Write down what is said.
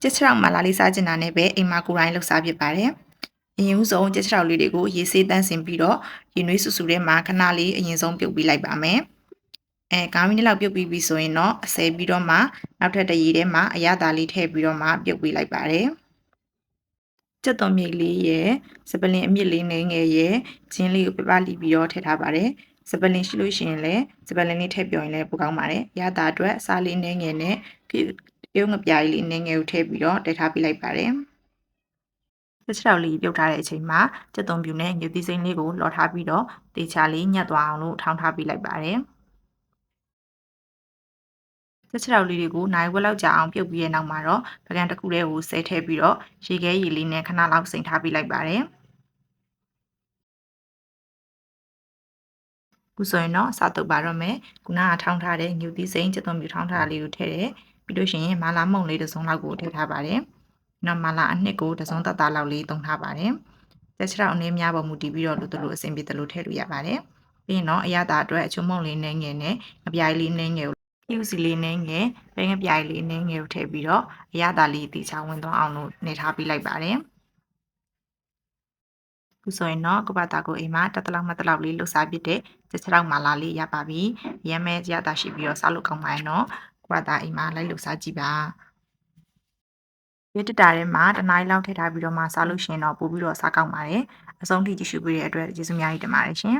ကြက်ချောက်မှာလာလေးစားကျင်တာနဲ့ပဲအိမ်မှာကိုယ်တိုင်လှုပ်စားဖြစ်ပါတယ်။အရင်ဦးဆုံးကြက်ချောက်လေးတွေကိုရေဆေးတန်းစင်ပြီးတော့ရေနွေးဆူဆူထဲမှာခဏလေးအရင်ဆုံးပြုတ်ပြီးလိုက်ပါမယ်။9မိနစ်လောက်ပြုတ်ပြီးပြီဆိုရင်တော့အဆယ်ပြီးတော့မှနောက်ထပ်တရေထဲမှာအရသာလေးထည့်ပြီးတော့မှပြုတ်ပြီးလိုက်ပါတယ်။ကြက်သွန်မြေလေးရဲ့စပလင်အမြင့်လေးနဲ့ငယ်ရဲ့ဂျင်းလေးကိုပြပလီပြီးတော့ထည့်ထားပါတယ်။စပလင်ရှိလို့ရှိရင်လည်းစပလင်လေးထည့်ပြောရင်လည်းပိုကောင်းပါတယ်။ရတာအတွက်အစားလေးနဲ့ငယ်နဲ့ပြုတ်ငပြားလေးနဲ့ငယ်ကိုထည့်ပြီးတော့တည်ထားပြလိုက်ပါတယ်။ကြက်ချောက်လေးပြုတ်ထားတဲ့အချိန်မှာကြက်သွန်ပြူနဲ့ငွေသီးစိမ်းလေးကိုလော်ထားပြီးတော့တေချာလေးညှက်သွားအောင်လို့ထောင်းထားပြလိုက်ပါတယ်။ကြက်ချောက်လေးတွေကိုနိုင်ဝက်လောက်ကြာအောင်ပြုတ်ပြီးတဲ့နောက်မှာတော့ပကံတစ်ခုတည်းကိုဆဲထည့်ပြီးတော့ရေခဲရေလေးနဲ့ခဏလောက်စိမ်ထားပြလိုက်ပါတယ်။ခုဆိုရင်တော့စတုပ်ပါတော့မယ်ခုနကထောင်းထားတဲ့ငွေသီးစိမ်းကြက်သွန်ပြူထောင်းထားတာလေးကိုထည့်တယ်ပြီးလို့ရှိရင်မာလာမုန့်လေးတစ်စုံလောက်ကိုထည့်ထားပါတယ်နောက်မာလာအနှစ်ကိုတစ်စုံသက်သားလောက်လေးသုံးထားပါတယ်ကြက်ချောက်အနေများပေါ်မူတည်ပြီးတော့လူတို့အဆင်ပြေတယ်လို့ထည့်လို့ရပါတယ်ပြီးရင်တော့အရသာအတွက်အချုံမုန့်လေးနဲ့ငယ်နဲ့အပြားလေးနဲ့ငယ်ကိုစီလေးနဲ့ငယ်ပဲငပြားလေးနဲ့ငယ်ကိုထည့်ပြီးတော့အရသာလေးတေချာဝင်သွားအောင်လို့နေထားပေးလိုက်ပါတယ်ခုဆိုရင်တော့ကပတာကိုအိမ်မှာတက်တလောက်မှတ်တလောက်လေးလှုပ်ရှားပြတဲ့ကြက်ချောက်မာလာလေးရပါပြီရမ်းမဲရတာရှိပြီးတော့စားလို့ကောင်းပါရဲ့နော်ကပတာအိမ်မှာလိုက်လှုပ်ရှားကြည့်ပါရေတတာထဲမှာတနားရီလောက်ထည့်ထားပြီးတော့မှစားလို့ရှိရင်တော့ပို့ပြီးတော့စားကောင်းပါတယ်အဆုံးထိကြည့်ရှုပေးတဲ့အတွက်ကျေးဇူးများကြီးတင်ပါတယ်ရှင်